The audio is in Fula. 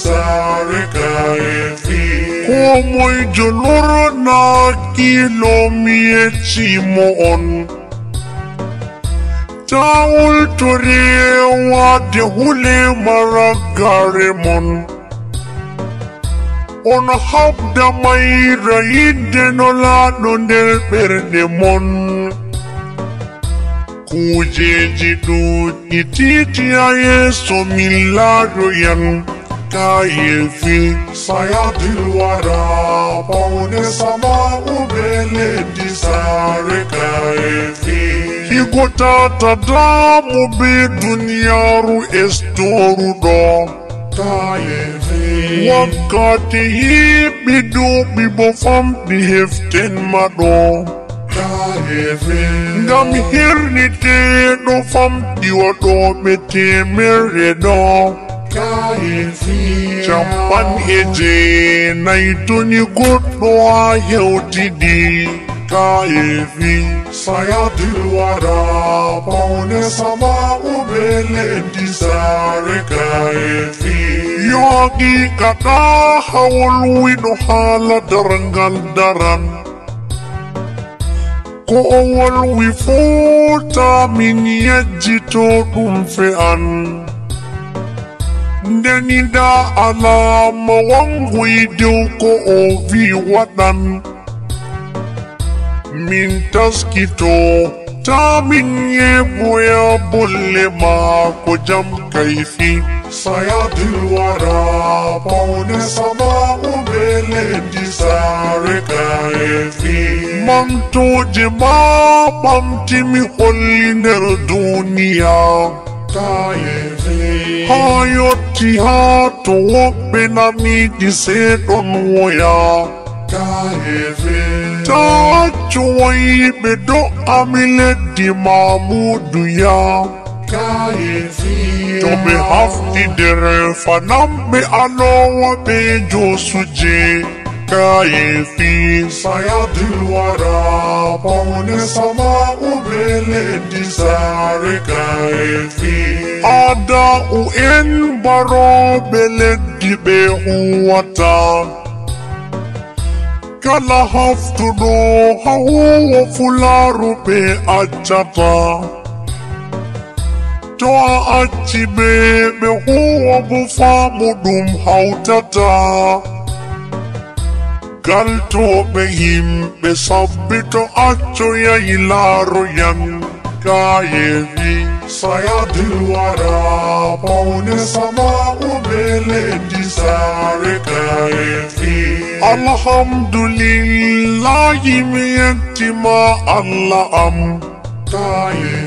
sare kaefi como joloro na kilomie chimon taul tore wa de hule maragaremon on habda mai raide no la del perdemon kujeji du ititi ayeso milagro yan kaefi sayadil wara paune sama ubele di sare kaefi higota tadamu be dunyaru estoru do kaefi wakati hibidu bibofam di heften mado kaefi ngam hirnite do fam diwodo mete meredo kaefi champan eje naituni goddo aheutidi kaefi sayadil wara paune sama ubele di sare kaefi yogi kata hawlu no hala darangal daran ko awal wifuta min yajito dum fe'an ndenida alama wangu idiu ko ovi wadan min taskito ta min yebuya bulle ma ko jam kaifi sayadil wara paune sama ubele di sare kaefi manto jema bamtimi holiner dunia kaefi hayoti hato benami di sedon woya kaefi tachuwai bedo amile di mamudu ya kaefi tobe hafti dere fanam be alowa be josuje kaefi sayadil wara paune sama ubele di sare kaefi ada uen baro bele di be huwata kala haftu do hawo fularu be ajata toa achibe be huwa bufa mudum hautata galto be himbe sabbito accio ya ilaro yan kaefi sayadil wara paune sama ubele di sare kaefi alhamdulillahi miyantima Allah am kaefi